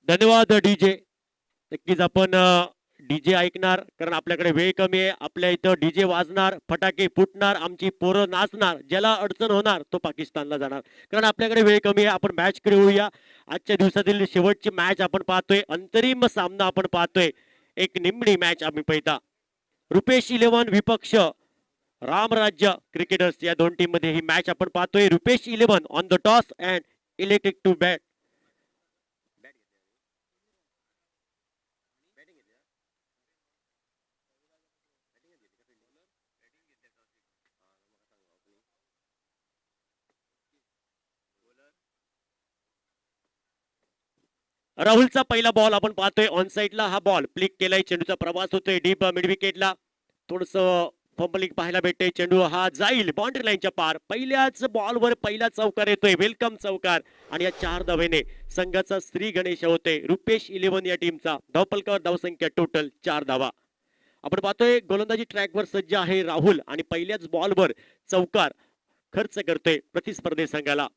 धन्यवाद डीजे. नक्कीच आपण डीजे ऐकणार कारण आपल्याकडे वेळ कमी आहे. आपल्या इथं डीजे वाजणार, फटाके फुटणार, आमची पोरं नाचणार. ज्याला अडचण होणार तो पाकिस्तानला जाणार कारण आपल्याकडे वेळ कमी आहे. आपण मॅच कडे येऊया. आजच्या दिवसातील शेवटची मॅच आपण पाहतोय, अंतरिम सामना आपण पाहतोय. एक निमणी मॅच आम्ही पाहता. रुपेश 11 विपक्ष रामराज्य क्रिकेटर्स या दोन टीम मध्ये ही मॅच आपण पाहतोय. Rupesh 11 on the toss and elected to bat. राहुलचा पहिला बॉल आपण पाहतोय. ऑन साइडला हा बॉल प्लिक केलाय. चेंडूचा प्रवास होतोय डीप मिड विकेटला. थोडस फंबलिंग पाहायला भेटते. चेंडू हा जाईल बाउंड्री लाईनच्या पार. पहिल्याच बॉलवर पहिला चौकार येतोय. वेलकम चौकार आणि या 4 धावेने संघाचा श्री गणेश होते. रुपेश 11 या टीमचा धावफलकावर धावसंख्या टोटल 4 धावा. आपण पाहतोय गोलंदाजी ट्रॅकवर सज्ज आहे राहुल आणि पहिल्याच बॉलवर चौकार खर्च करतोय प्रतिस्पर्धी संघाला.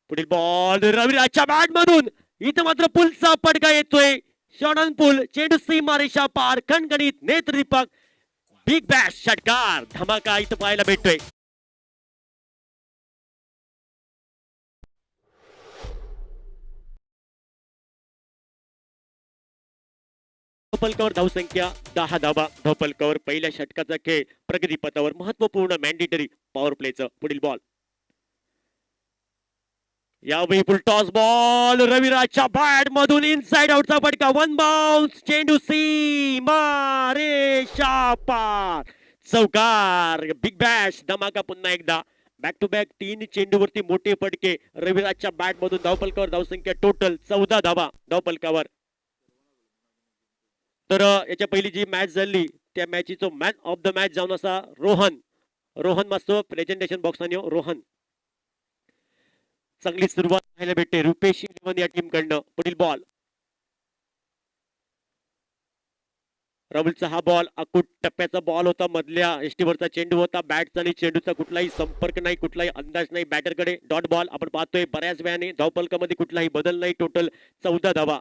पुढील बॉल रविराजच्या बॅट मधून. इथं मात्र पुलचा पडका येतोय. शॉट ऑन पुल. चेंडू सीमारेषा पार. खणखणीत नेत्रदीपक बिग बॅश षटकार धमाका इथं पाहायला भेटतोय. धावफलकावर धावसंख्या 10 धावा. धावफलकावर पहिल्या षटकाचा खेळ प्रगतीपथावर. महत्वपूर्ण मॅन्डेटरी पॉवर प्लेचं पुढील बॉल. यावेळी फुल टॉस बॉल रविराजच्या बॅट मधून इनसाइड आउटचा फटका. One bounce. चेंडू सीमा रेषा पार. चौकार. बिग बॅश धमाका पुन्हा एकदा. बॅक टू बॅक 3 चेंडूवरती मोठे फटके रविराजच्या बॅट मधून. धावफलकावर धावसंख्या टोटल 14 धावा धावफलकावर. तर याच्या पहिली जी मॅच झाली त्या मॅचीचा मॅन ऑफ द मॅच जाऊन असा रोहन. रोहन मस्त प्रेझेंटेशन बॉक्स आणि रोहन. चांगली सुरुवात पाहायला भेटते रुपेश 11 या टीम कडनं. पुढील बॉल. राहुलचा हा बॉल अकुट टप्प्याचा बॉल होता. मधल्या एष्टीवरचा चेंडू होता. बॅटचा आणि चेंडूचा कुठलाही संपर्क नाही, कुठलाही अंदाज नाही बॅटरकडे. डॉट बॉल आपण पाहतोय बऱ्याच वेळाने. धावफलकामध्ये कुठलाही बदल नाही. टोटल 14 धावा.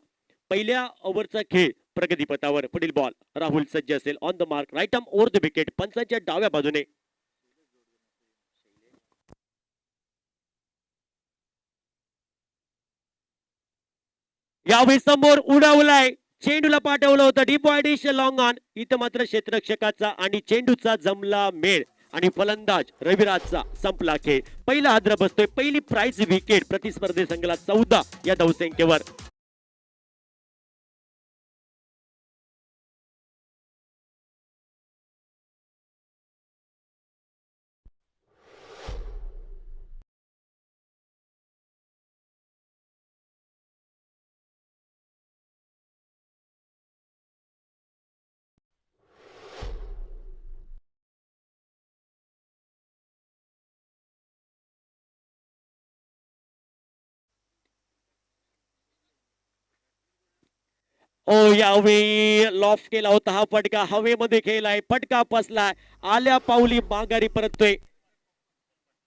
पहिल्या ओव्हरचा खेळ प्रगतीपथावर. पुढील बॉल. राहुल सज्ज असेल on the mark. Right arm over the wicket. पंचाच्या डाव्या बाजूने. यावेळी समोर उडवलाय. चेंडूला पाठवलं होतं डीप वाईडिश लॉंग ऑन. इथं मात्र क्षेत्ररक्षकाचा आणि चेंडूचा जमला मेळ आणि फलंदाज रविराजचा संपला खेळ. पहिला हादरा बसतोय. पहिली प्राइज विकेट प्रतिस्पर्धी संघाला 14 या धावसंख्येवर. ओ यावेळी लॉफ्ट केला होता हा फटका. हवेमध्ये खेळलाय. फटका फसलाय. आल्या पावली माघारी परततोय.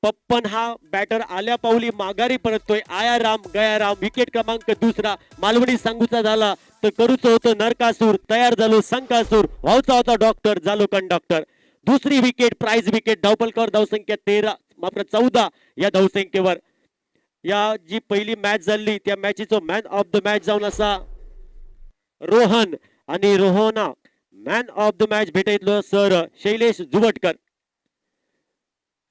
पप्पन हा बॅटर आल्या पावली माघारी परततोय. आया राम गया राम. विकेट क्रमांक 2. मालवणी संघूचा झाला तर करूच होतं नरकासूर. तयार झालो संकासूर. व्हावचा होता डॉक्टर झालो कंडक्टर. दुसरी विकेट प्राइज विकेट. धावफलकावर धावसंख्या 13 मात्र 14 या धावसंख्येवर. या जी पहिली मॅच झाली त्या मॅचीचा मॅन ऑफ द मॅच जाऊन असा रोहन आणि रोहना मॅन ऑफ द मॅच भेटायचं सर शैलेश जुवटकर.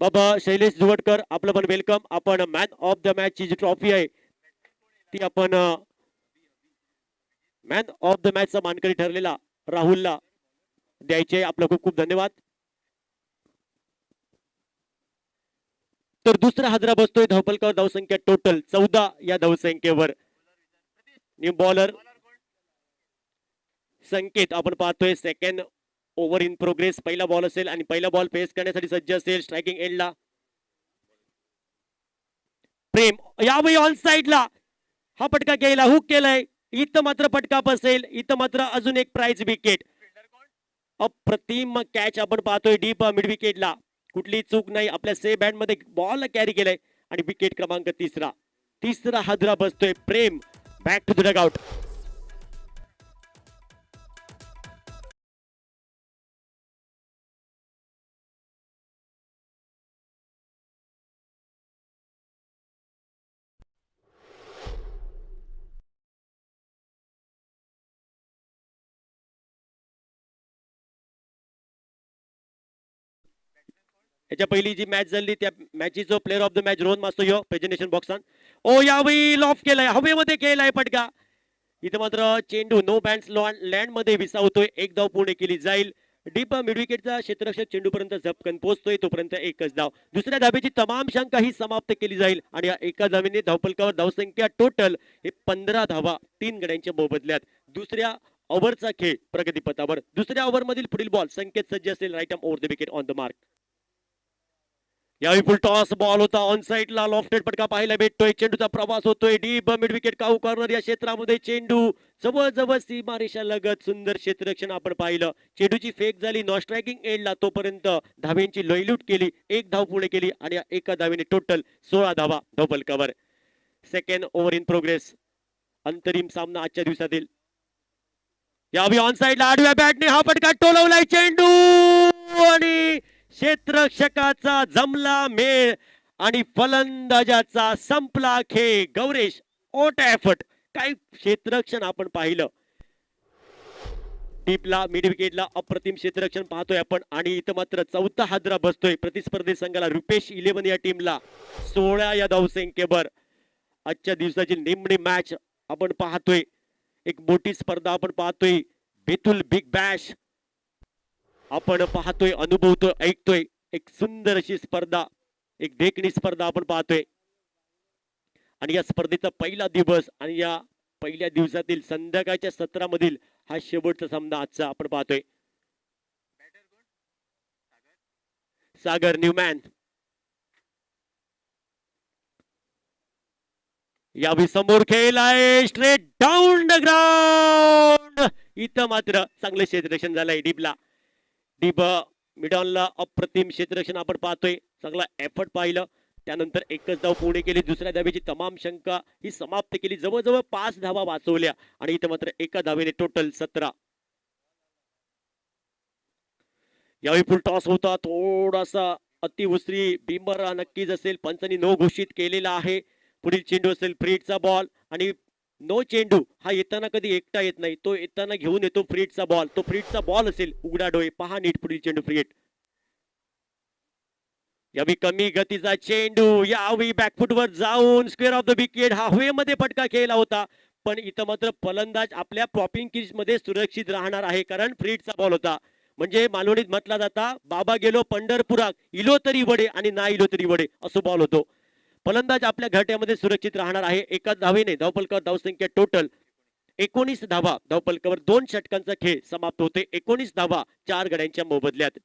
बाबा शैलेश जुवटकर आपलं पण वेलकम. आपण मॅन ऑफ द मॅच ची जी ट्रॉफी आहे ती आपण मॅन ऑफ द मॅच चा मानकरी ठरलेला राहुलला द्यायचे. आपलं खूप खूप धन्यवाद. तर दुसरा हादरा बसतोय. धावफलकावर धावसंख्या टोटल 14 या धावसंख्येवर. न्यू बॉलर संकेत आपण पाहतोय. Second over in progress. पहिला बॉल असेल आणि पहिला बॉल फेस करण्यासाठी सज्ज असेल. स्ट्रायकिंग एंडला प्रेम. यावेळी ऑन साइडला हा फटका घ्यायला हुक केलाय. इथं मात्र फटका बसेल. इथं मात्र अजून एक प्राइज विकेट. अप्रतिम कॅच आपण पाहतोय डीप मिड विकेटला. कुठली चूक नाही, आपल्या सेफ बँड मध्ये बॉल कॅरी केलाय आणि विकेट क्रमांक तिसरा हादरा बसतोय. Prem back to the dugout. याच्या पहिली जी मॅच झाली त्या मॅचचा player of the match Rohan मास्तो यो प्रेझेंटेशन बॉक्सान. ओ यावेळी लॉफ केलाय, हवेमध्ये केलाय फटका. इथे मात्र चेंडू नो बँड्स लँड मध्ये विसावतोय. एक धाव पूर्ण केली जाईल. डीप मिड विकेटचा क्षेत्ररक्षक चेंडूपर्यंत झपकन पोहोचतोय, तोपर्यंत एकच धाव. दुसऱ्या धावेची तमाम शंका ही समाप्त केली जाईल आणि या एका धावेने धावफलकावर धावसंख्या टोटल हे 15 धावा 3 गड्यांच्या मोबदल्यात. दुसऱ्या ओव्हरचा खेळ प्रगतीपथावर. दुसऱ्या ओव्हर मधील पुढील बॉल संकेत सज्ज असेल. Right arm over the wicket on the mark. यावेळी फुल टॉस बॉल होता ऑन साइडला. लॉफ्टेड फटका पाहायला भेटतोय. चेंडूचा प्रवास होतोय deep mid wicket cow corner या क्षेत्रामध्ये. चेंडू जवळ सीमारेषा लगत सुंदर क्षेत्ररक्षण आपण पाहिलं. चेंडूची फेक झाली नॉन स्ट्रायकिंग एंडला, तोपर्यंत धावेंची लयलूट केली. एक धाव पुढे केली आणि या एका धावेने टोटल 16 धावा धावफलकावर. Second over in progress. अंतरिम सामना आजच्या दिवसातील. यावेळी ऑन साइडला आडव्या बॅटने हा फटका टोलवलाय. चेंडू आणि क्षेत्ररक्षकाचा जमला मेळ आणि फलंदाजाचा संपला खेळ. गौरेश ओट एफर्ट. काय क्षेत्ररक्षण आपण पाहिलं. डीपला मिड विकेटला अप्रतिम क्षेत्ररक्षण पाहतोय आपण. आणि इथं मात्र चौथा हादरा बसतोय प्रतिस्पर्धी संघाला. रुपेश 11 या टीमला 16 या धावसंख्येवर. आजच्या दिवसाची निमणी मॅच आपण पाहतोय. एक मोठी स्पर्धा आपण पाहतोय. बेतुल बिग बॅश आपण पाहतोय, अनुभवतोय, ऐकतोय. एक सुंदर अशी स्पर्धा, एक देखणी स्पर्धा आपण पाहतोय. आणि या स्पर्धेचा पहिला दिवस आणि या पहिल्या दिवसातील संध्याकाळच्या सत्रामधील हा शेवटचा सामना आजचा आपण पाहतोय. सागर न्यूमॅन यावेळी समोर खेळलाय स्ट्रेट डाऊन द ग्राउंड. इथं मात्र चांगलं क्षेत्ररक्षण झालंय डीपला. डीप मिडॉनला अप्रतिम क्षेत्ररक्षण आपण पाहतोय. चांगला एफर्ट पाहिलं. त्यानंतर एकच धाव पूर्ण केली. दुसऱ्या धावेची तमाम शंका ही समाप्त केली. जवळजवळ 5 धावा वाचवल्या आणि इथं मात्र एका धावेने टोटल 17. यावेळी फुल टॉस होता. थोडासा अतिउसरी बिंबरा नक्कीच असेल. पंचांनी नो घोषित केलेला आहे. पुढील चेंडू असेल फ्रीटचा बॉल आणि नो चेंडू हा येताना कधी एकटा येत नाही, तो येताना घेऊन येतो फ्रीटचा बॉल. तो फ्रीटचा बॉल असेल. उघडा डोळे पहा नीट. पुढील चेंडू फ्रीट. यावेळी कमी गतीचा चेंडू. यावेळी बॅकफुटवर जाऊन स्क्वेअर ऑफ द विकेट. हा हवेमध्ये फटका खेळला होता. पण इथं मात्र फलंदाज आपल्या पॉपिंग क्रीज मध्ये सुरक्षित राहणार आहे, कारण फ्रीटचा बॉल होता. म्हणजे मालवणीत म्हटला जाता बाबा गेलो पंढरपुरात, इलो तरी वडे आणि ना इलो तरी वडे असं बॉल होतो. फलंदाज आपल्या घरट्यामध्ये सुरक्षित राहणार आहे. एका धावेने धावफलकावर धावसंख्या टोटल 19 धावा धावफलकावर. 2 षटकांचा खेळ समाप्त होते. 19 धावा 4 गड्यांच्या मोबदल्यात.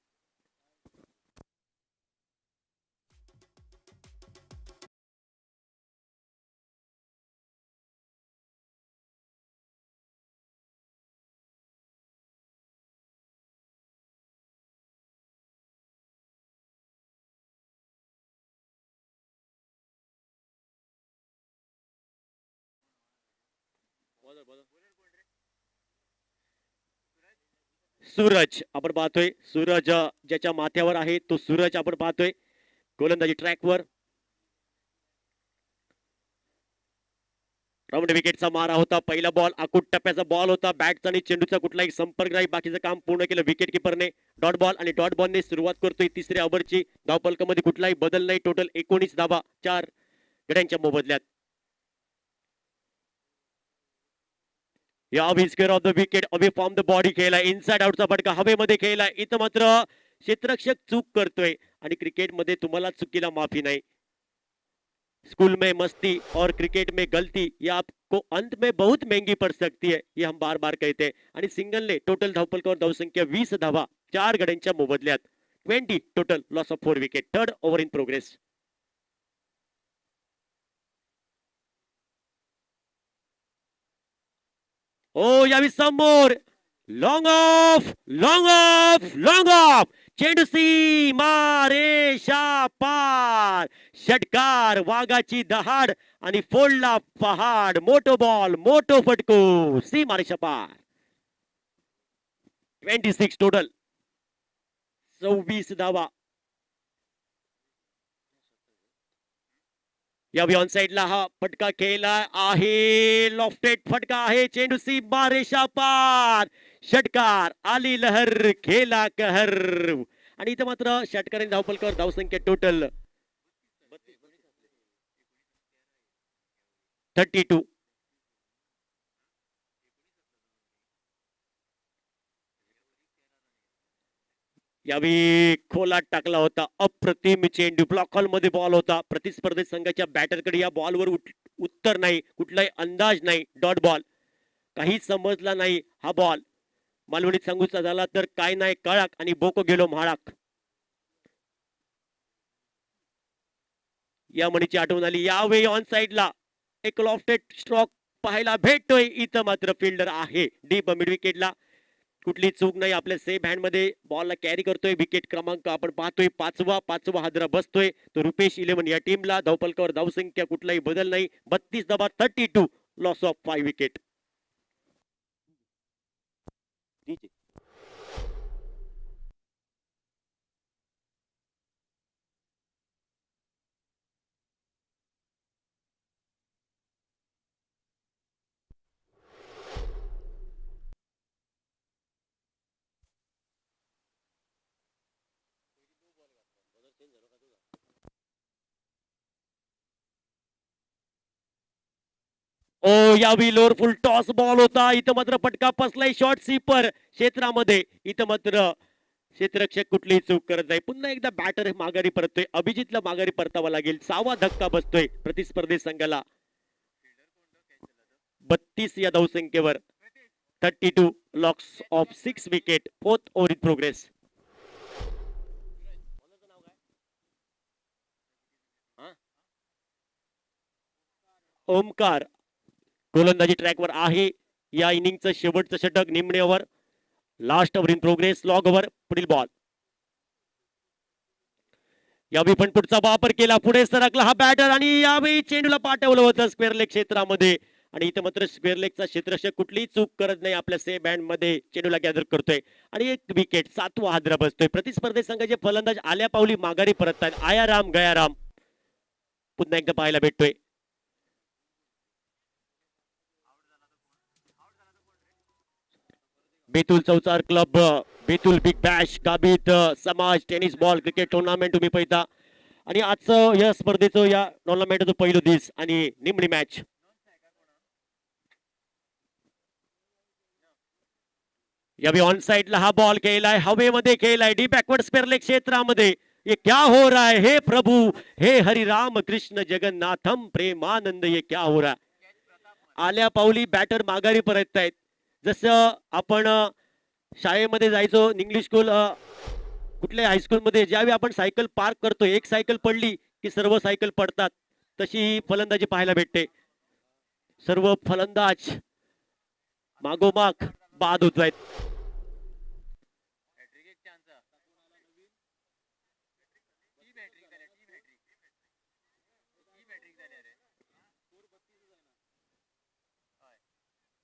सूरज आपण पाहतोय. सूरज ज्याच्या माथ्यावर आहे तो सूरज आपण पाहतोय गोलंदाजी ट्रॅकवर. राऊंड विकेटचा मारा होता. पहिला बॉल आकुट टप्प्याचा बॉल होता. बॅटचा आणि चेंडूचा कुठलाही संपर्क नाही. बाकीचं काम पूर्ण केलं विकेट किपरने. डॉट बॉल आणि डॉट बॉलने सुरुवात करतोय तिसऱ्या ओव्हरची. धावफलकामध्ये कुठलाही बदल नाही. टोटल 19 धावा 4 गड्यांच्या मोबदल्यात. या square of the wicket away from the body खेळला. इनसाइड आउटचा फटका हवेमध्ये खेळला. इथं मात्र क्षेत्ररक्षक चूक करतोय आणि क्रिकेटमध्ये तुम्हाला चुकीला माफी नाही. स्कूल में मस्ती और क्रिकेट में गलती ये आपको अंत में बहुत महंगी पड़ सकती है, ये हम बार बार कहते हैं. आणि सिंगलने टोटल धावफलकावर धावसंख्या 20 धावा 4 गड्यांच्या मोबदल्यात. 20 total loss of 4 wicket. Third over in progress. ओ यावी समोर long off long off long off. चेंडू सी मारे रेषा पार. षटकार, वाघाची दहाड आणि फोडला पहाड. मोठो बॉल, मोठो फटको, सीमा रेषा पार. 26 टोटल, 26 धावा. या ऑन साइडला हा फटका खेळला आहे, लॉफ्टेड फटका आहे. चेंडू सीमा रेषा पार. षटकार, आली लहर, खेळला कहर. आणि इथं मात्र षटकाराने धावपलकावर धावसंख्या टोटल 32. यावेळी खोलात टाकला होता, अप्रतिम चेंडू. ब्लॉक हॉल मध्ये बॉल होता. प्रतिस्पर्धी संघाच्या बॅटरकडे या बॉलवर उत्तर नाही, कुठलाही अंदाज नाही. डॉट बॉल, काही समजला नाही हा बॉल. मालवणीत सांगूचा झाला तर काय नाही कळाक आणि बोको गेलो म्हाळाक. या म्हणीची आठवण आली. यावेळी ऑन साइडला एक लॉफ्टेड स्ट्रोक पाहायला भेटतोय. इथं मात्र फिल्डर आहे डीप मिड विकेटला. कुठली चूक नाही. आपल्या सेफ हँड मध्ये बॉलला कॅरी करतोय. विकेट क्रमांक आपण पाहतोय पाचवा हादरा बसतोय तो रुपेश 11 या टीमला. धावपलकावर धावसंख्या कुठलाही बदल नाही. 32 धावा, 32, लॉस ऑफ 5 विकेट. ओ, यावेळी लोअर फुल टॉस बॉल होता. इथं मात्र फटका पसलाय शॉर्ट सीपर क्षेत्रामध्ये. इथं मात्र क्षेत्ररक्षक कुठलीही चूक करत नाही. पुन्हा एकदा बॅटर माघारी परततोय. अभिजितला माघारी परतावा लागेल. 6वा धक्का बसतोय प्रतिस्पर्धी संघाला. 32 या धावसंख्येवर 32, loss of 6 wicket. 4th over in progress. Omkar गोलंदाजी ट्रॅकवर आहे. या इनिंगचं शेवटचं षटक निम्मे over, last over in progress. Log over, पुढील बॉल. यावेळी पण पुढचा वापर केला, पुढे सरकला हा बॅटर आणि यावेळी चेंडूला पाठवलं होतं स्क्वेअर लेग क्षेत्रामध्ये. आणि इथं मात्र स्क्वेअर लेगचा क्षेत्ररक्षक कुठलीही चूक करत नाही. आपल्या सेफ बँड मध्ये चेंडूला गॅदर करतोय आणि एक विकेट. 7वा हादरा बसतोय. प्रतिस्पर्धी संघाचे फलंदाज आल्या पावली माघारी परत आहेत. आयाराम गयाराम पुन्हा एकदा पाहायला भेटतोय. बेतुल चौचार club, Betul big bash, Gabit Samaj tennis ball cricket tournament तुम्ही पाहता. आणि आजचं या स्पर्धेचं या टुर्नामेंटचं पहिलं दिवस आणि निमणी मॅच. यावेळी ऑन साइडला हा बॉल खेळलाय, हवेमध्ये खेळलाय, डी बॅकवर्ड स्क्वेअर लेग क्षेत्रामध्ये. ये क्या हो रहा है हे प्रभू, हे हरि राम कृष्ण जगन्नाथम प्रेमानंद, ये क्या हो रहा है. आल्या पावली बॅटर माघारी परत आहेत. जसं आपण शाळेमध्ये जायचो, इंग्लिश स्कूल कुठल्या हायस्कूलमध्ये, ज्यावेळी आपण सायकल पार्क करतो, एक सायकल पडली की सर्व सायकल पडतात, तशी फलंदाजी पाहायला भेटते. सर्व फलंदाज मागोमाग बाद होत आहेत.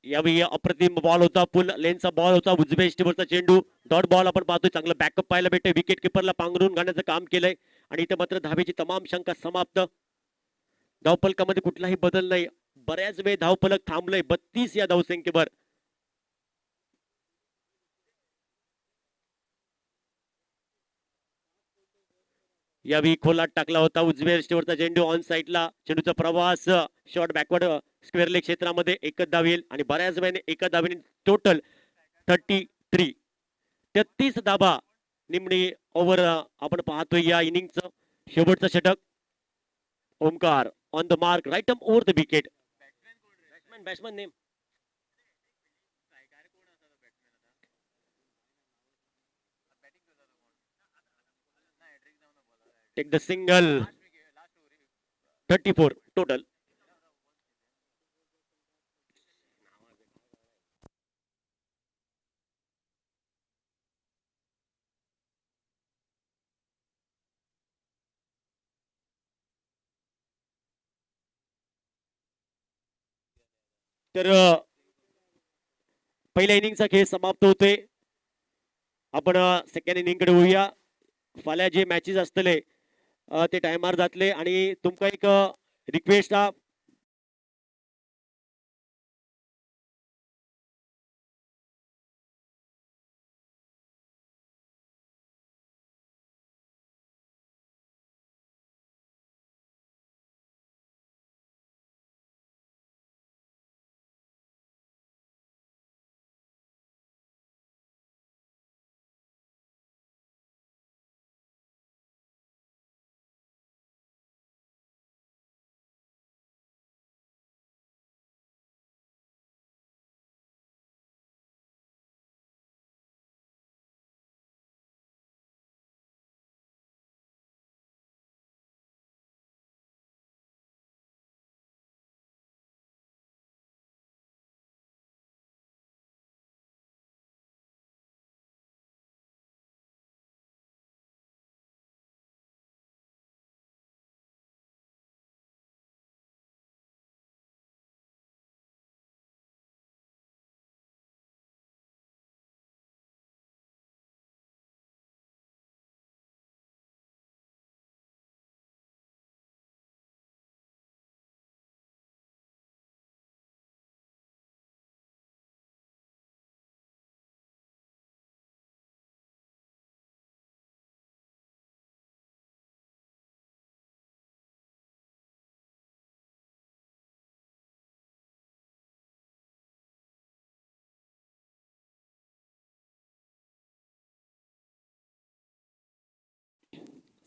यावेळी अप्रतिम बॉल होता, फुल लेनचा बॉल होता, उजव्या इष्टीवरचा चेंडू. डॉट बॉल आपण पाहतोय. चांगलं बॅकअप पाहायला भेटते. विकेट किपरला पांघरून घालण्याचं काम केलंय. आणि इथं मात्र धावेची तमाम शंका समाप्त. धावफलकामध्ये कुठलाही बदल नाही. बऱ्याच वेळ धावफलक थांबलंय 32 या धावसंख्येवर. यावेळी खोलात टाकला होता, उजव्या इष्टीवरचा चेंडू. ऑन साइडला चेंडूचा प्रवास शॉर्ट बॅकवर्ड स्क्वेअर लेग क्षेत्रामध्ये. एकच धाव येईल आणि बऱ्याच वेळाने एका धावेने टोटल 33, 33 धाबा निमणी ओव्हर आपण पाहतोय या इनिंगचं शेवटचं षटक. Omkar on the mark, right up over the wicket. Batsman name take the single. 34 total. तर पहिल्या इनिंगचा खेळ समाप्त होतोय. आपण सेकंड इनिंग कडे होऊया. फाल्या जे मॅचेस असतले ते टायमार जातले आणि तुमका एक रिक्वेस्ट हा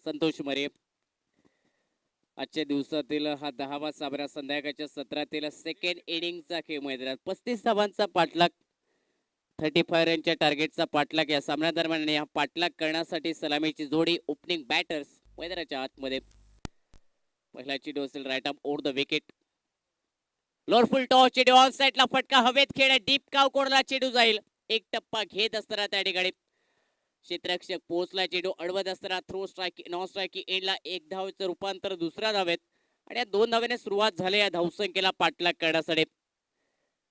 संतोष मरे आजच्या दिवसातील हा 10वा सामना संध्याकाळच्या सत्रातील सेकंड इनिंगचा खेळ मैदानात 35 धावांचा पाठलाग 35 रनच्या टार्गेटचा पाठलाग या सामन्यादरम्यान या पाठलाग करण्यासाठी सलामीची जोडी ओपनिंग बॅटर्स मैदानाच्या आतमध्ये पहिला चेंडू असेल right arm over the wicket lower full toss चेंडू ऑन साइडला फटका हवेत खेळ डीप काव कोणाला चेंडू जाईल एक टप्पा घेत असताना त्या ठिकाणी क्षेत्ररक्षक पोहोचला चेंडू अडवत असताना थ्रो स्ट्राईक नॉन स्ट्राईक एंडला एक धावेचं रूपांतर दुसऱ्या धावेत आणि या 2 धावेने सुरुवात झाली या धावसंख्येला पाठलाग करण्यासाठी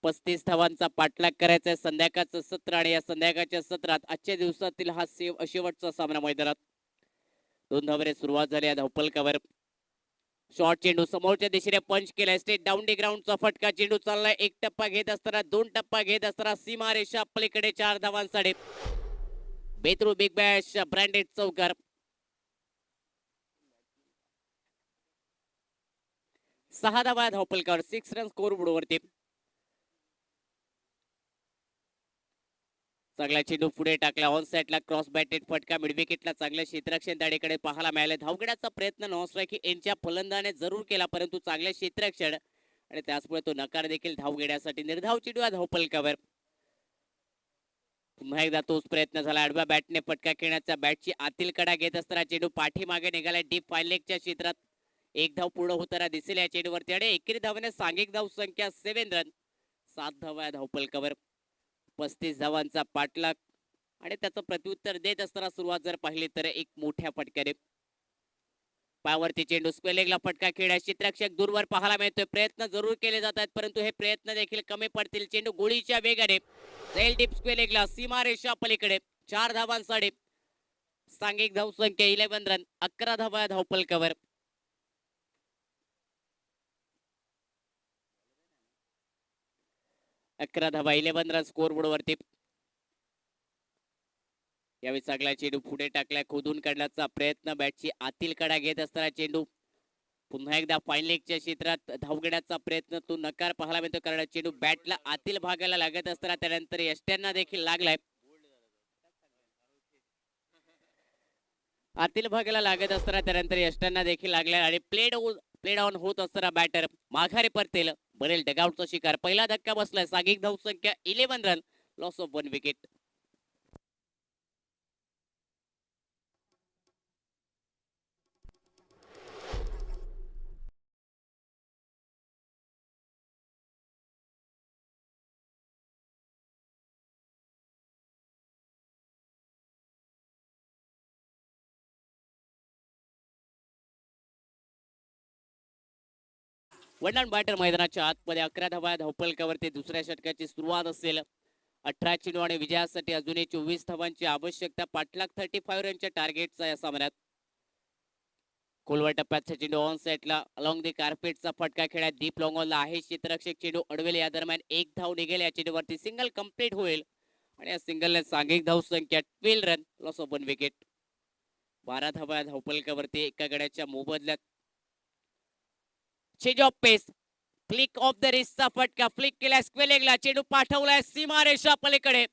35 धावांचा पाठलाग करायचा आहे संध्याकाळचं सत्र आणि या संध्याकाळच्या सत्रात आजच्या दिवसातील हा शेवटचा सामना मैदानात 2 धावेने सुरुवात झाली या धावपलकावर शॉर्ट चेंडू समोरच्या दिशेने पंच केलाय स्टेट डाऊन डी ग्राउंडचा फटका चेंडू चाललाय एक टप्पा घेत असताना 2 टप्पा घेत असताना सीमा रेषा पलीकडे 4 धावांसाठी बेत्रू बिग बॅश ब्रँडेड चौकार 6 धावा धावपलकावर 6 रन स्कोर बोर्डवरती चांगला चेंडू पुढे टाकला ऑन साइडला क्रॉस बॅटेड फटका मिड विकेटला चांगलं क्षेत्ररक्षण त्याकडे पाहायला मिळाले धावगड्याचा प्रयत्न नॉन स्ट्राईक यांच्या फलंदाने जरूर केला परंतु चांगले क्षेत्ररक्षण आणि त्याचमुळे तो नकार देखील धावगड्यासाठी निर्धाव चेंडू धावपलकावर पुन्हा एकदा तोच प्रयत्न झाला आडव्या बॅटने फटका खेळण्याचा बॅटची आतील कडा घेत असताना चेंडू पाठीमागे निघाला डीप फायलेगच्या क्षेत्रात एक धाव पूर्ण होताना दिसेल या चेंडूवरती आणि एकेरी धावाने सांघिक धाव संख्या 7 रन 7 धावा धावपलकावर 35 धावांचा पाठलाग आणि त्याचं प्रत्युत्तर देत असताना सुरुवात जर पाहिली तर एक मोठ्या फटक्याने पायावरती चेंडू स्क्वेलेगला फटका खेळ्या क्षेत्ररक्षक दूरवर पाहायला मिळतोय प्रयत्न जरूर केले जातात परंतु हे प्रयत्न देखील कमी पडतील चेंडू गोळीच्या वेगाने जाईल डीप स्क्वेलेगला सीमा रेषा पलीकडे 4 धावांसाठी सांघिक धाव संख्या 11 रन 11 धावा धावपलकावर 11 धावा 11 रन स्कोर बोर्डवरती यावेळी चांगला चेंडू पुढे टाकला खोदून काढण्याचा प्रयत्न बॅटची आतील कडा घेत असताना चेंडू पुन्हा एकदा फाईन लेगच्या क्षेत्रात धावगड्याचा प्रयत्न तो नकार पाहायला मिळतो कारण चेंडू बॅटला आतील भागाला लागत असताना त्यानंतर यष्ट्यांना देखील लागलाय आतील भागाला लागत असताना त्यानंतर यष्ट्यांना देखील लागलाय आणि प्लेड ऑन होत असताना बॅटर माघारी परतेल बनेल डगआउटचा शिकार पहिला धक्का बसलाय सांघिक धाव संख्या 11 रन लॉस ऑफ 1 विकेट वडान बॅटर मैदानाच्या आतमध्ये 11 धावा धावफलकावरती दुसऱ्या षटकाची सुरुवात असेल. 18 चेंडू आणि विजयासाठी अजूनही 24 धावांची आवश्यकता. पाठलाग 35 रनच्या टार्गेटचा या सामन्यात. खोलवर टप्प्याचा चेंडू ऑन सेटला अलॉंग दी कार्पेटचा फटका खेळात डीप लॉंग ऑनला आहे. क्षेत्ररक्षक चेंडू अडवेल. या दरम्यान एक धाव निघेल. या चेंडूवरती सिंगल कंप्लीट होईल आणि या सिंगलने सांघिक धाव संख्या 12 रन, लॉस ऑफ 1 विकेट. 12 धावा धावफलकावरती एका गड्याच्या मोबदल्यात. Change of pace, flick off the रिस्टचा फटका, फ्लिक केला स्क्वेलेगला, चेंडू पाठवलाय सीमारेषा पलीकडे.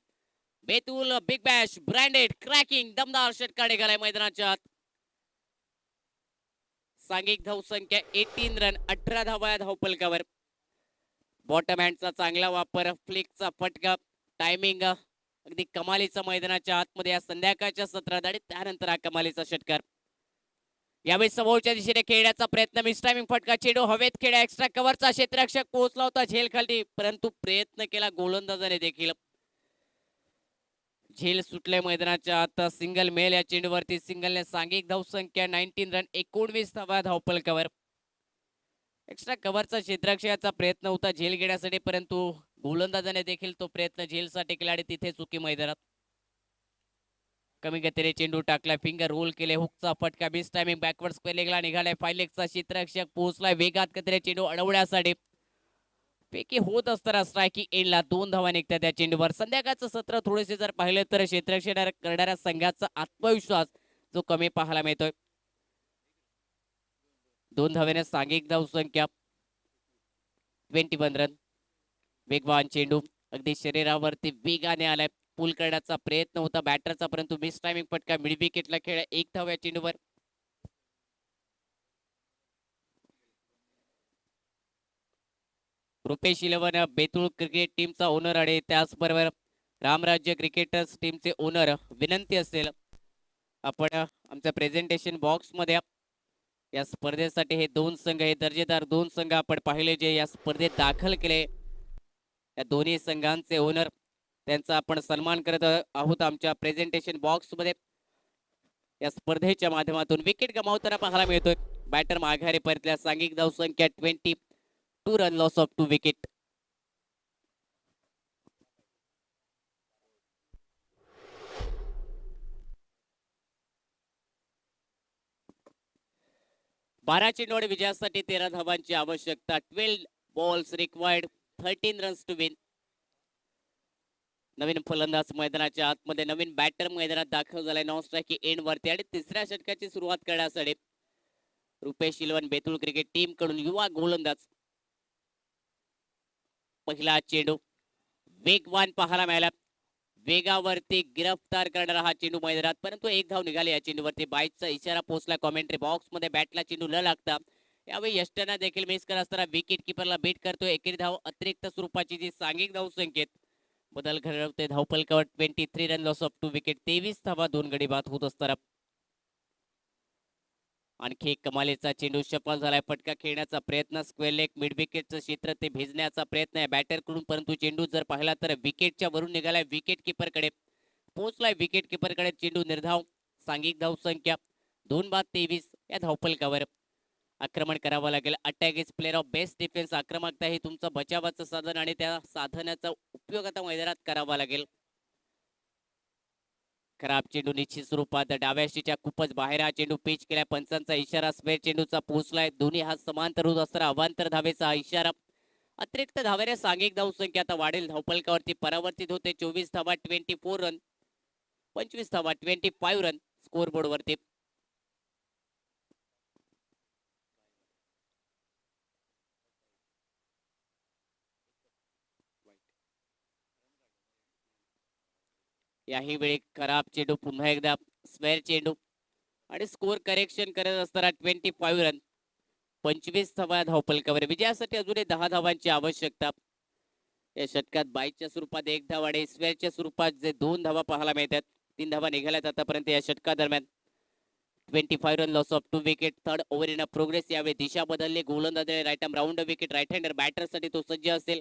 Betul big bash branded cracking दमदार षटका निघालाय मैदानाच्या आत. सांघिक धाव संख्या 18 रन, 18 धावा धावफलकावर. बॉटम हँडचा चांगला वापर, फ्लिकचा फटका, टायमिंग अगदी कमालीचा मैदानाच्या आतमध्ये या संध्याकाळच्या सत्रात आणि त्यानंतर हा कमालीचा षटकार. यावेळी समोरच्या दिशेने खेळण्याचा प्रयत्न, मिस टायमिंग फटका, चेंडू हवेत खेळा, एक्स्ट्रा कव्हरचा क्षेत्ररक्षक पोहोचला होता झेल खाली, परंतु प्रयत्न केला गोलंदाजाने देखील. झेल सुटले मैदानाच्या आत. सिंगल मेल या चेंडूवरती. सिंगलने सांघिक धाव संख्या 19 रन, 19 धावा धावफलकावर. एक्स्ट्रा कव्हरचा क्षेत्ररक्षकाचा प्रयत्न होता झेल घेण्यासाठी, परंतु गोलंदाजाने देखील तो प्रयत्न झेलसाठी केला आणि तिथे चुकी मैदानात. कमी गतीने चेंडू टाकला, फिंगर रोल केले, हुकचा फटका, मिस टायमिंग बॅकवर्ड स्क्वेअर निघालाय. फायलेगचा क्षेत्ररक्षक पोहोचलाय वेगात गतीने चेंडू अडवण्यासाठी. पैकी होत असताना स्ट्रायकिंग एंडला 2 धावा निघतात त्या चेंडूवर. संध्याकाळचं सत्र थोडेसे जर पाहिलं तर क्षेत्ररक्षण करणाऱ्या संघाचा आत्मविश्वास जो कमी पाहायला मिळतोय. 2 धावेने सांघिक धाव संख्या 21 रन. वेगवान चेंडू अगदी शरीरावरती वेगाने आलाय. पूल करण्याचा प्रयत्न होता बॅटरचा, परंतु मिस टायमिंग फटका, मिड विकेटला खेळ. 1 धाव या चेंडूवर. रुपेश 11 बेतुळ क्रिकेट टीमचा ओनर आणि त्याचबरोबर रामराज्य क्रिकेटर्स टीमचे ओनर. विनंती असेल आपण आमच्या प्रेझेंटेशन बॉक्स मध्ये या स्पर्धेसाठी हे 2 संघ, हे दर्जेदार 2 संघ आपण पाहिले जे या स्पर्धेत दाखल केले, या दोन्ही संघांचे ओनर, त्यांचा आपण सन्मान करत आहोत आमच्या प्रेझेंटेशन बॉक्स मध्ये. या स्पर्धेच्या माध्यमातून विकेट गमावताना पाहायला मिळतोय. बॅटर माघारी परतल्या. सांघिक धाव संख्या 22 रन, लॉस ऑफ 2 विकेट. बारा चेंडू विजयासाठी 13 धावांची आवश्यकता. 12 balls required, 13 runs to win. नवीन फलंदाज मैदानाच्या आतमध्ये, नवीन बॅटर मैदानात दाखल झालाय नॉन स्ट्रायकिंग एंड वरती आणि तिसऱ्या षटकाची सुरुवात करण्यासाठी रुपेश 11 बेतुळ क्रिकेट टीम कडून युवा गोलंदाज. पहिला चेंडू वेगवान पाहायला मिळाला. वेगावरती गिरफ्तार करणारा हा चेंडू मैदानात, परंतु 1 धाव निघाली या चेंडूवरती. बाईटचा इशारा पोहोचला कॉमेंट्री बॉक्स मध्ये. बॅटला चेंडू न लागता यावेळी यष्टना देखील मिस करत असताना विकेट किपरला बीट करतोय. एकेरी धाव अतिरिक्त स्वरूपाची जी सांघिक धाव संख्येत बदल घडवते धावफलकावर. 23 रन, लॉस ऑफ 2 विकेट. 23 धावा 2 गडी बाद होत असताना आणखी एक कमालीचा चेंडू सफल झालाय. फटका खेळण्याचा प्रयत्न, स्क्वेअर लेग मिड विकेटचं क्षेत्र ते भेजण्याचा प्रयत्न आहे बॅटर कडून, परंतु चेंडू जर पाहिला तर विकेटच्या वरून निघालाय. विकेट किपर कडे पोहोचलाय. विकेट किपर कडे चेंडू निर्धाव. सांघिक धाव संख्या 2 बाद 23 या धावफलकावर. आक्रमण करावं लागेल. Attack is player of best defence. आक्रमकता हे तुमचं बचावाचं साधन आणि त्या साधनाचा उपयोग आता मैदानात करावा लागेल. खराब चेंडू निश्चित स्वरूपात डाव्याशीच्या खूपच बाहेर हा चेंडू पिच केलाय. पंचांचा इशारा स्क्वेअर चेंडूचा पोहोचलाय. दोन्ही हात समांतर होत असताना अवांतर धावेचा हा इशारा. अतिरिक्त धावेने सांघिक धाव संख्या आता वाढेल. धावफलकावरती परावर्तित होते. 24 धावा 24 रन, 25 धावा 25 रन स्कोअरबोर्ड वरती. याही वेळी खराब चेंडू, पुन्हा एकदा स्क्वेअर चेंडू आणि स्कोअर करेक्शन करत असताना 25 रन, 25 धावा धावफलकावर. विजयासाठी अजूनही 10 धावांची आवश्यकता. या षटकात बाईच्या स्वरूपात 1 धाव आणि स्क्वेअरच्या स्वरूपात जे 2 धावा पाहायला मिळतात. 3 धावा निघाल्यात आतापर्यंत या षटका दरम्यान. 25 run, loss of 2 wicket. Third over in progress. यावेळी दिशा बदलली. गोलंदाज right arm round wicket. Right hander बॅटरसाठी तो सज्ज असेल.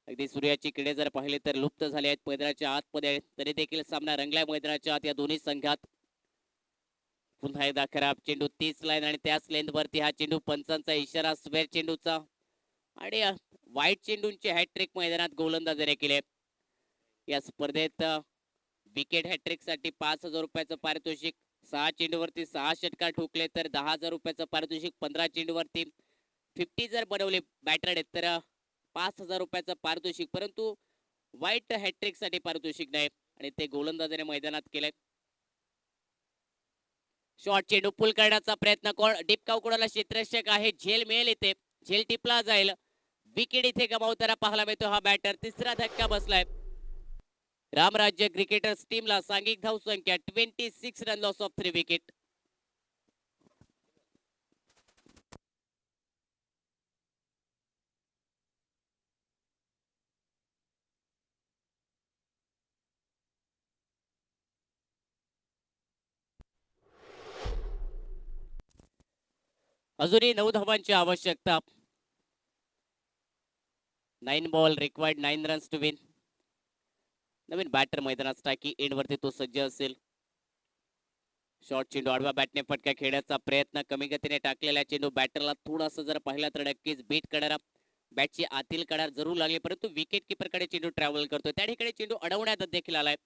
अगदी सूर्याची किडे जर पाहिले तर लुप्त झाले आहेत मैदानाच्या आतमध्ये, तरी देखील सामना रंगलाय मैदानाच्या आत या दोन्ही संघात. पुन्हा एकदा खराब चेंडू 30 लाईन आणि त्याच लेंथ वरती हा चेंडू पंचांचा इशारा स्क्वेअर चेंडूचा आणि वाईट चेंडूंची हॅट्रिक मैदानात गोलंदाजाने केले. या स्पर्धेत विकेट हॅट्रिक साठी 5,000 रुपयाचं पारितोषिक, 6 चेंडूवरती 6 षटकार ठोकले तर 10,000 रुपयाचं पारितोषिक, 15 चेंडूवरती 50 जर बनवले बॅटर तर 5,000 रुपयाचं पारितोषिक. परंतु वाईट हॅट्रिक साठी पारितोषिक नाही आणि ते गोलंदाजाने मैदानात केलंय. शॉर्ट चेंडू पुल करण्याचा प्रयत्न, डिपकाव कोणाला क्षेत्ररक्षक आहे, झेल मिळेल इथे, झेल टिपला जाईल. विकेट इथे गमावताना पाहायला मिळतो हा बॅटर. तिसरा धक्का बसलाय रामराज्य क्रिकेटर्स टीमला. सांघिक धाव संख्या 26 रन, लॉस ऑफ 3 विकेट. अजूनही 9 धावांची आवश्यकता. 9 ball required, 9 runs to win. नवीन बॅटर मैदानात स्ट्रायकिंग एंड वरती तो सज्ज असेल. शॉर्ट चेंडू आडवा बॅटने फटका खेळण्याचा प्रयत्न, कमी गतीने टाकलेला चेंडू बॅटरला थोडासा जर पाहिला तर नक्कीच बीट करणारा, बॅटची आतील कडार जरूर लागली परंतु विकेट किपरकडे चेंडू ट्रॅव्हल करतो. त्या ठिकाणी चेंडू अडवण्यात देखील आलाय.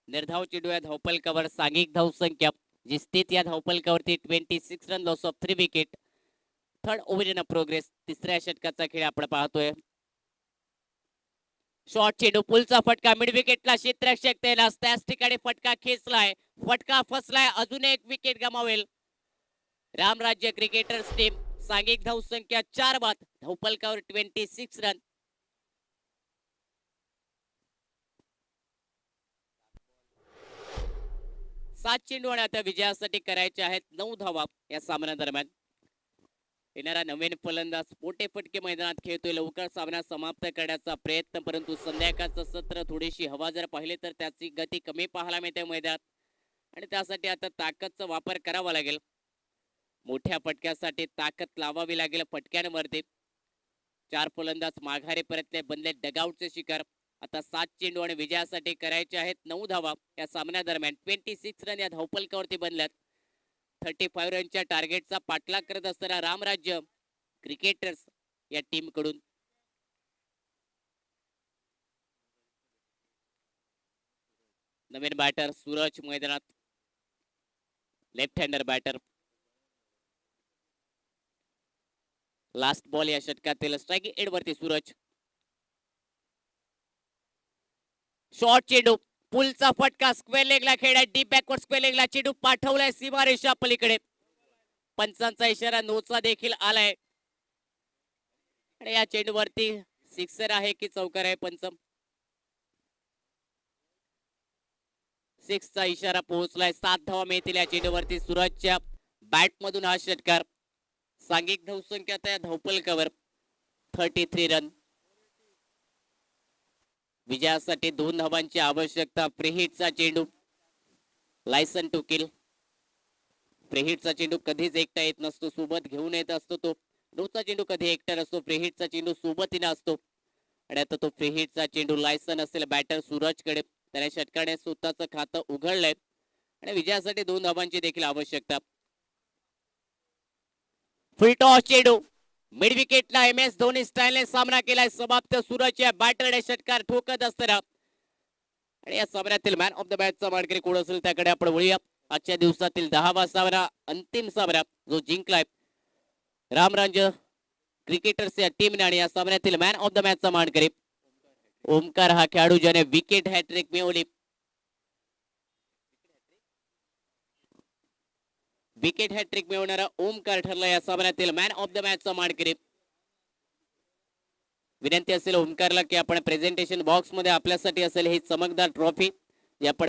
निर्धाव चेंडू या धावपलकावर. सांघिक धाव संख्या जी स्थित या धावपलकावरती 26 run, loss of 3 wicket. Third over in progress. तिसऱ्या षटकाचा खेळ आपण पाहतोय. शॉर्ट चेंडू पुलचा फटका, मिड विकेटला क्षेत्ररक्षक तैनास, त्याच ठिकाणी फटका खेचलाय, फटका फसलाय, अजून एक विकेट गमावेल रामराज्य क्रिकेटर्स टीम. सांघिक धाव संख्या 4 बाद, धावपलकावर 26 रन. सात चेंडू आणि आता विजयासाठी करायचे आहेत 9 धावा या सामन्यादरम्यान. येणारा नवीन फलंदाज मोठे फटके मैदानात खेळतोय. लवकर सामना समाप्त करण्याचा प्रयत्न, परंतु संध्याकाळचं सत्र थोडीशी हवा जर पाहिले तर त्याची गती कमी पाहायला मिळते मैदानात आणि त्यासाठी आता ताकदचा वापर करावा लागेल. मोठ्या फटक्यासाठी ताकद लावावी लागेल फटक्यांवरती. 4 फलंदाज माघारी परतले, बनले डगआउटचे शिकार. आता 7 चेंडू आणि विजयासाठी करायचे आहेत 9 धावा या सामन्यादरम्यान. 26 रन या धावपलकावरती बनल्यात. 35 रनच्या टार्गेटचा पाठलाग करत असताना रामराज्य क्रिकेटर्स या टीम कडून नवीन बॅटर सूरज मैदानात. Left hander batter. Last ball या षटकातील स्ट्रायकिंग एंड वरती सूरज. शॉर्ट चेंडू पुलचा फटका, स्क्वेअर लेगला खेळाय, डीप बॅकवर्ड स्क्वेअर लेगला चेंडू पाठवलाय सीमारेषा पलीकडे. पंचांचा इशारा नोचा देखील आलाय आणि या चेंडूवरती सिक्सर आहे की चौकार आहे. पंचम 6 चा इशारा पोहोचलाय. 7 धावा मिळतील या चेंडूवरती. सूरजच्या बॅट मधून हा षटकार. सांघिक धावसंख्या त्या धावपलकावर 33 रन. विजयासाठी 2 धावांची आवश्यकता. प्रीहिटचा चेंडू, लायसन टू किल. प्रीहिटचा चेंडू कधीच एकटा येत नसतो, सोबत घेऊन येत असतो तो. रोजचा चेंडू कधी एकटा नसतो, प्रीहिटचा चेंडू सोबतीने असतो आणि आता तो प्रीहिटचा चेंडू लायसन असेल बॅटर सूरजकडे. त्याने षटकाने स्वतःचं खातं उघडलंय आणि विजयासाठी 2 धावांची देखील आवश्यकता. फुल टॉस चेंडू मिड विकेटला MS धोनी स्टाईलने सामना केलाय. समाप्त सूरजच्या बॅटरने षटकार ठोकत असताना आणि या सामन्यातील मॅन ऑफ द मॅचचा मानकरी कोण असेल त्याकडे आपण वळूया. आजच्या दिवसातील 10वा सामना, अंतिम सामना जो जिंकलाय रामराज्य क्रिकेटर्स या टीमने आणि या सामन्यातील मॅन ऑफ द मॅचचा मानकरी ओमकार हा खेळाडू ज्याने विकेट हॅट्रिक मिळवली. विकेट हॅट्रिक मिळवणारा ओमकार ठरला या सामन्यातील मॅन ऑफ द मॅचचा मानकरी. विनंती असेल ओमकारला की आपण प्रेझेंटेशन बॉक्स मध्ये आपल्यासाठी असेल ही चमकदार ट्रॉफी या